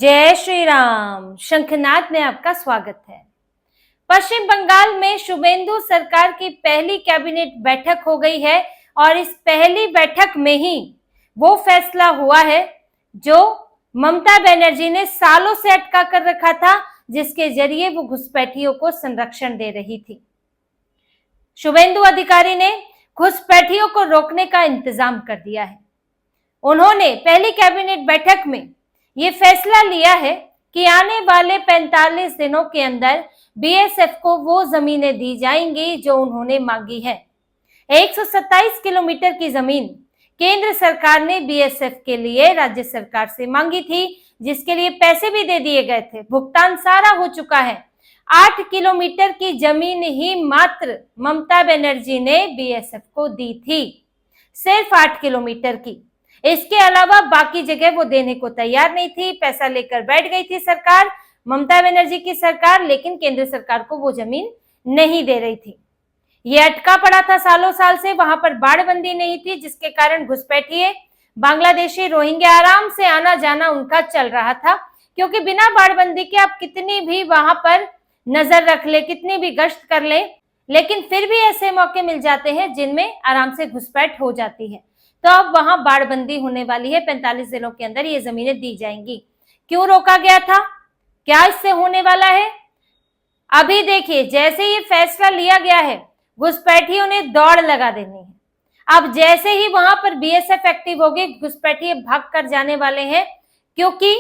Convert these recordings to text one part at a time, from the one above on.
जय श्री राम। शंखनाद में आपका स्वागत है। पश्चिम बंगाल में शुभेंदु सरकार की पहली कैबिनेट बैठक हो गई है और इस पहली बैठक में ही वो फैसला हुआ है जो ममता बनर्जी ने सालों से अटका कर रखा था, जिसके जरिए वो घुसपैठियों को संरक्षण दे रही थी। शुभेंदु अधिकारी ने घुसपैठियों को रोकने का इंतजाम कर दिया है। उन्होंने पहली कैबिनेट बैठक में ये फैसला लिया है कि आने वाले 45 दिनों के अंदर बीएसएफ को वो जमीनें दी जाएंगी जो उन्होंने मांगी है। 127 किलोमीटर की जमीन केंद्र सरकार ने बीएसएफ के लिए राज्य सरकार से मांगी थी, जिसके लिए पैसे भी दे दिए गए थे। भुगतान सारा हो चुका है। 8 किलोमीटर की जमीन ही मात्र ममता बनर्जी ने बीएसएफ को दी थी, सिर्फ 8 किलोमीटर की। इसके अलावा बाकी जगह वो देने को तैयार नहीं थी। पैसा लेकर बैठ गई थी सरकार, ममता बनर्जी की सरकार, लेकिन केंद्र सरकार को वो जमीन नहीं दे रही थी। ये अटका पड़ा था सालों साल से। वहां पर बाड़बंदी नहीं थी, जिसके कारण घुसपैठिए बांग्लादेशी रोहिंग्या आराम से आना जाना उनका चल रहा था, क्योंकि बिना बाड़बंदी के आप कितनी भी वहां पर नजर रख ले, कितनी भी गश्त कर ले, लेकिन फिर भी ऐसे मौके मिल जाते हैं जिनमें आराम से घुसपैठ हो जाती है। तो अब वहां बाड़बंदी होने वाली है। 45 दिनों के अंदर ये जमीनें दी जाएंगी। क्यों रोका गया था? क्या इससे होने वाला है? अभी देखिए, जैसे ये फैसला लिया गया है, घुसपैठियों ने दौड़ लगा देनी है। अब जैसे ही वहां पर बीएसएफ एक्टिव होगी, घुसपैठिए भाग कर जाने वाले हैं, क्योंकि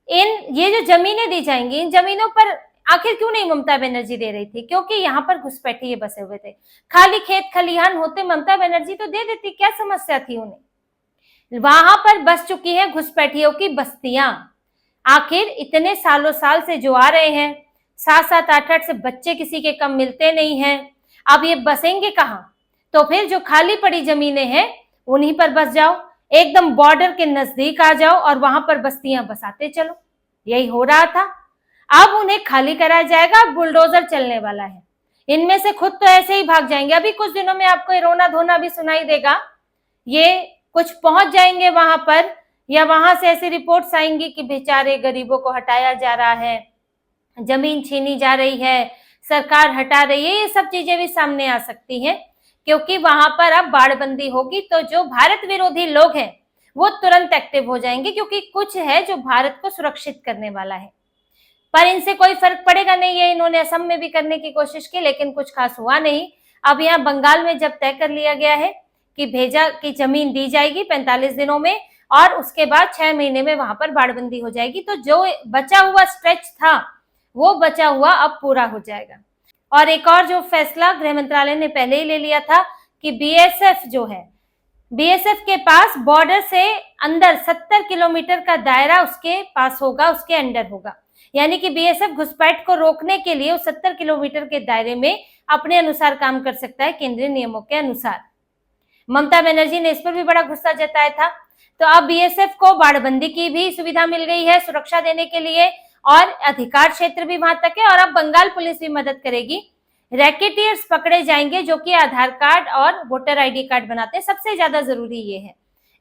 ये जो जमीनें दी जाएंगी, इन जमीनों पर आखिर क्यों नहीं ममता बनर्जी दे रही थी? क्योंकि यहाँ पर घुसपैठिए बसे हुए थे। खाली खेत खलिहान होते ममता बनर्जी तो दे देती, क्या समस्या थी उन्हें? वहां पर बस चुकी है घुसपैठियों की बस्तियां। आखिर इतने सालों साल से जो आ रहे हैं, 7-7, 8-8 से बच्चे किसी के कम मिलते नहीं हैं। अब ये बसेंगे कहाँ? तो फिर जो खाली पड़ी जमीनें हैं उन्हीं पर बस जाओ, एकदम बॉर्डर के नजदीक आ जाओ और वहां पर बस्तियां बसाते चलो। यही हो रहा था। अब उन्हें खाली कराया जाएगा, बुलडोजर चलने वाला है। इनमें से खुद तो ऐसे ही भाग जाएंगे। अभी कुछ दिनों में आपको रोना धोना भी सुनाई देगा। ये कुछ पहुंच जाएंगे वहां पर, या वहां से ऐसी रिपोर्ट्स आएंगी कि बेचारे गरीबों को हटाया जा रहा है, जमीन छीनी जा रही है, सरकार हटा रही है। ये सब चीजें भी सामने आ सकती हैं, क्योंकि वहां पर अब बाड़बंदी होगी तो जो भारत विरोधी लोग हैं वो तुरंत एक्टिव हो जाएंगे, क्योंकि कुछ है जो भारत को सुरक्षित करने वाला है। पर इनसे कोई फर्क पड़ेगा नहीं है। इन्होंने असम में भी करने की कोशिश की, लेकिन कुछ खास हुआ नहीं। अब यहाँ बंगाल में जब तय कर लिया गया है कि भेजा की जमीन दी जाएगी 45 दिनों में, और उसके बाद 6 महीने में वहां पर बाड़बंदी हो जाएगी, तो जो बचा हुआ स्ट्रेच था वो बचा हुआ अब पूरा हो जाएगा। और एक और जो फैसला गृह मंत्रालय ने पहले ही ले लिया था कि बीएसएफ जो है, बीएसएफ के पास बॉर्डर से अंदर 70 किलोमीटर का दायरा उसके पास होगा, उसके अंडर होगा। यानी कि बीएसएफ घुसपैठ को रोकने के लिए उस 70 किलोमीटर के दायरे में अपने अनुसार काम कर सकता है, केंद्रीय नियमों के अनुसार। ममता बनर्जी ने इस पर भी बड़ा गुस्सा जताया था। तो अब बीएसएफ को बाड़बंदी की भी सुविधा मिल गई है सुरक्षा देने के लिए, और अधिकार क्षेत्र भी वहां तक है। और अब बंगाल पुलिस भी मदद करेगी। रैकेटियर्स पकड़े जाएंगे जो कि आधार कार्ड और वोटर आईडी कार्ड बनाते हैं। सबसे ज्यादा जरूरी ये है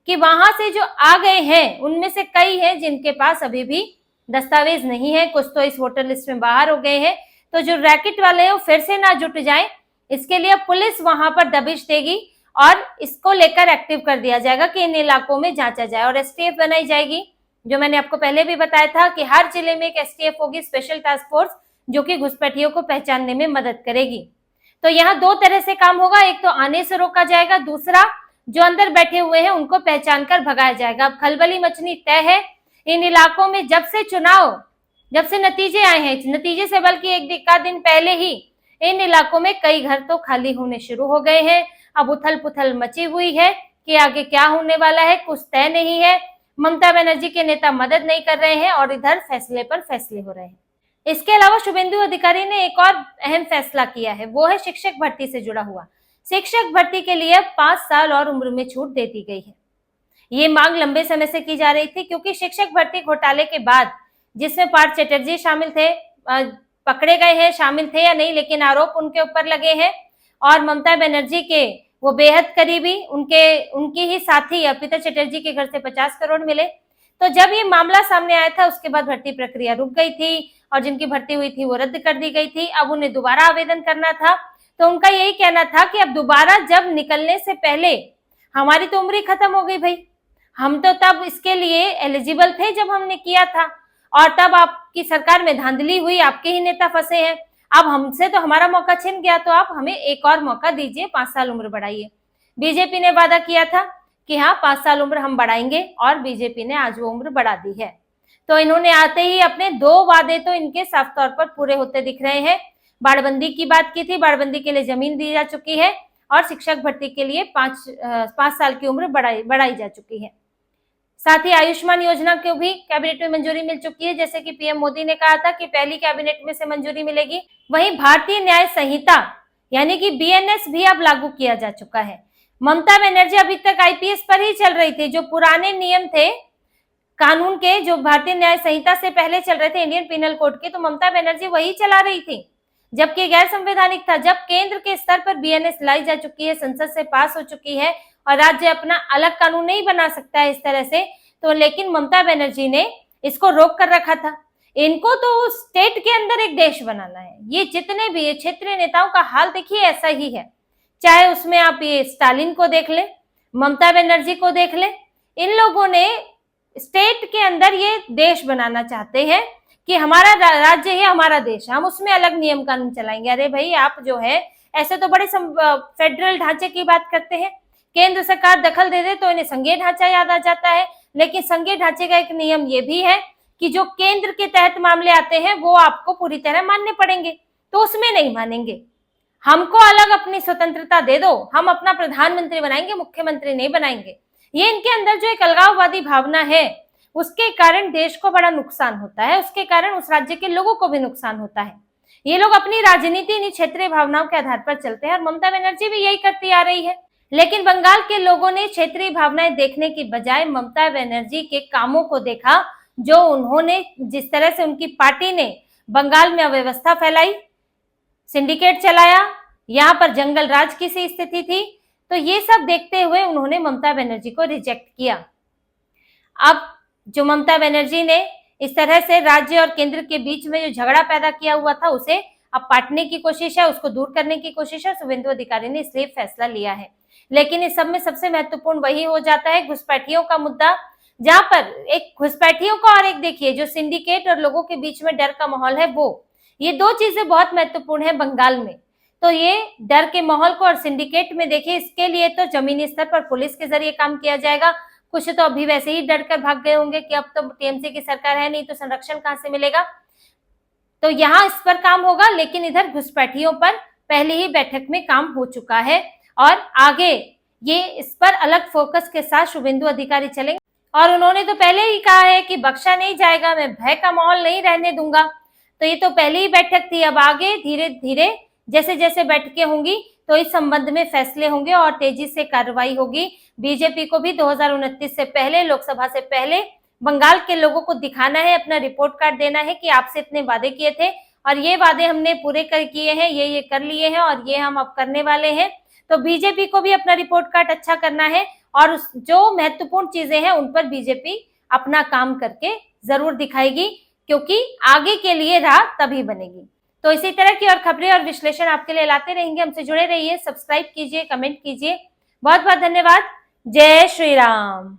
कि वहां से जो आ गए हैं उनमें से कई हैं जिनके पास अभी भी दस्तावेज नहीं है, कुछ तो इस वोटर लिस्ट में बाहर हो गए हैं। तो जो रैकेट वाले हैं वो फिर से ना जुट जाए, इसके लिए पुलिस वहां पर दबिश देगी और इसको लेकर एक्टिव कर दिया जाएगा कि इन इलाकों में जांचा जाए। और एसटीएफ बनाई जाएगी, जो मैंने आपको पहले भी बताया था कि हर जिले में एक एसटीएफ होगी, स्पेशल टास्क फोर्स, जो कि घुसपैठियों को पहचानने में मदद करेगी। तो यहाँ 2 तरह से काम होगा। एक तो आने से रोका जाएगा, दूसरा जो अंदर बैठे हुए हैं उनको पहचान कर भगाया जाएगा। अब खलबली मचनी तय है इन इलाकों में। जब से नतीजे आए हैं, नतीजे से बल्कि एक दिन पहले ही इन इलाकों में कई घर तो खाली होने शुरू हो गए हैं। अब उथल पुथल मची हुई है कि आगे क्या होने वाला है, कुछ तय नहीं है। ममता बनर्जी के नेता मदद नहीं कर रहे हैं और इधर फैसले पर फैसले हो रहे हैं। इसके अलावा शुभेंदु अधिकारी ने एक और अहम फैसला किया है, वो है शिक्षक भर्ती से जुड़ा हुआ। शिक्षक भर्ती के लिए 5 साल और उम्र में छूट दे दी गई है। ये मांग लंबे समय से की जा रही थी, क्योंकि शिक्षक भर्ती घोटाले के बाद, जिसमें पार्थ चटर्जी शामिल थे, पकड़े गए हैं, शामिल थे या नहीं, लेकिन आरोप उनके ऊपर लगे हैं। और ममता बनर्जी के वो बेहद करीबी, उनकी ही साथी अर्पिता चटर्जी के घर से 50 करोड़ मिले। तो जब ये मामला सामने आया था उसके बाद भर्ती प्रक्रिया रुक गई थी और जिनकी भर्ती हुई थी वो रद्द कर दी गई थी। अब उन्हें दोबारा आवेदन करना था। तो उनका यही कहना था कि अब दोबारा जब निकलने से पहले, हमारी तो उम्र ही खत्म हो गई भाई, हम तो तब इसके लिए एलिजिबल थे जब हमने किया था, और तब आपकी सरकार में धांधली हुई, आपके ही नेता फंसे हैं। अब हमसे तो हमारा मौका छिन गया, तो आप हमें एक और मौका दीजिए, 5 साल उम्र बढ़ाइए। बीजेपी ने वादा किया था कि हाँ 5 साल उम्र हम बढ़ाएंगे, और बीजेपी ने आज वो उम्र बढ़ा दी है। तो इन्होंने आते ही अपने 2 वादे तो इनके साफ तौर पर पूरे होते दिख रहे हैं। बाड़बंदी की बात की थी, बाड़बंदी के लिए जमीन दी जा चुकी है, और शिक्षक भर्ती के लिए 5 साल की उम्र बढ़ाई जा चुकी है। साथ ही आयुष्मान योजना को भी कैबिनेट में मंजूरी मिल चुकी है, जैसे कि पीएम मोदी ने कहा था कि पहली कैबिनेट में से मंजूरी मिलेगी। वहीं भारतीय न्याय संहिता यानी कि बीएनएस भी अब लागू किया जा चुका है। ममता बनर्जी अभी तक आईपीएस पर ही चल रही थी। जो पुराने नियम थे कानून के, जो भारतीय न्याय संहिता से पहले चल रहे थे, इंडियन पिनल कोड के, तो ममता बनर्जी वही चला रही थी, जबकि गैर संवैधानिक था। जब केंद्र के स्तर पर बीएनएस लाई जा चुकी है, संसद से पास हो चुकी है, और राज्य अपना अलग कानून नहीं बना सकता है इस तरह से, तो लेकिन ममता बनर्जी ने इसको रोक कर रखा था। इनको तो स्टेट के अंदर एक देश बनाना है। ये जितने भी ये क्षेत्रीय नेताओं का हाल देखिए ऐसा ही है, चाहे उसमें आप ये स्टालिन को देख ले, ममता बनर्जी को देख ले, इन लोगों ने स्टेट के अंदर ये देश बनाना चाहते हैं कि हमारा राज्य ही हमारा देश है, हम उसमें अलग नियम कानून चलाएंगे। अरे भाई, आप जो है ऐसे तो बड़े फेडरल ढांचे की बात करते हैं, केंद्र सरकार दखल दे दे तो इन्हें संघीय ढांचा याद आ जाता है, लेकिन संघीय ढांचे का एक नियम ये भी है कि जो केंद्र के तहत मामले आते हैं वो आपको पूरी तरह मानने पड़ेंगे, तो उसमें नहीं मानेंगे। हमको अलग अपनी स्वतंत्रता दे दो, हम अपना प्रधानमंत्री बनाएंगे, मुख्यमंत्री नहीं बनाएंगे। ये इनके अंदर जो एक अलगाववादी भावना है, उसके कारण देश को बड़ा नुकसान होता है, उसके कारण उस राज्य के लोगों को भी नुकसान होता है। ये लोग अपनी राजनीति इन क्षेत्रीय भावनाओं के आधार पर चलते हैं, और ममता बनर्जी भी यही करती आ रही है। लेकिन बंगाल के लोगों ने क्षेत्रीय भावनाएं देखने की बजाय ममता बनर्जी के कामों को देखा, जो उन्होंने, जिस तरह से उनकी पार्टी ने बंगाल में अव्यवस्था फैलाई, सिंडिकेट चलाया, यहाँ पर जंगल राज की सी स्थिति थी, तो ये सब देखते हुए उन्होंने ममता बनर्जी को रिजेक्ट किया। अब जो ममता बनर्जी ने इस तरह से राज्य और केंद्र के बीच में जो झगड़ा पैदा किया हुआ था, उसे अब पाटने की कोशिश है, उसको दूर करने की कोशिश है। शुभेंदु अधिकारी ने इसलिए फैसला लिया है। लेकिन इस सब में सबसे महत्वपूर्ण वही हो जाता है घुसपैठियों का मुद्दा, जहां पर एक घुसपैठियों का और एक देखिए जो सिंडिकेट और लोगों के बीच में डर का माहौल है, वो ये 2 चीजें बहुत महत्वपूर्ण है बंगाल में। तो ये डर के माहौल को और सिंडिकेट में देखिए, इसके लिए तो जमीनी स्तर पर पुलिस के जरिए काम किया जाएगा। कुछ तो अभी वैसे ही डर कर भाग गए होंगे कि अब तो टीएमसी की सरकार है नहीं, तो संरक्षण कहां से मिलेगा, तो यहाँ इस पर काम होगा। लेकिन इधर घुसपैठियों पर पहले ही बैठक में काम हो चुका है, और आगे ये इस पर अलग फोकस के साथ शुभेंदु अधिकारी चलेंगे। और उन्होंने तो पहले ही कहा है कि बख्शा नहीं जाएगा, मैं भय का माहौल नहीं रहने दूंगा। तो ये तो पहले ही बैठक थी, अब आगे धीरे धीरे जैसे जैसे बैठकें होंगी तो इस संबंध में फैसले होंगे और तेजी से कार्रवाई होगी। बीजेपी को भी 2029 से पहले, लोकसभा से पहले बंगाल के लोगों को दिखाना है, अपना रिपोर्ट कार्ड देना है कि आपसे इतने वादे किए थे और ये वादे हमने पूरे किए हैं, ये कर लिए हैं और ये हम अब करने वाले हैं। तो बीजेपी को भी अपना रिपोर्ट कार्ड अच्छा करना है, और जो महत्वपूर्ण चीजें हैं उन पर बीजेपी अपना काम करके जरूर दिखाएगी, क्योंकि आगे के लिए राह तभी बनेगी। तो इसी तरह की और खबरें और विश्लेषण आपके लिए लाते रहेंगे। हमसे जुड़े रहिए, सब्सक्राइब कीजिए, कमेंट कीजिए। बहुत बहुत धन्यवाद। जय श्री राम।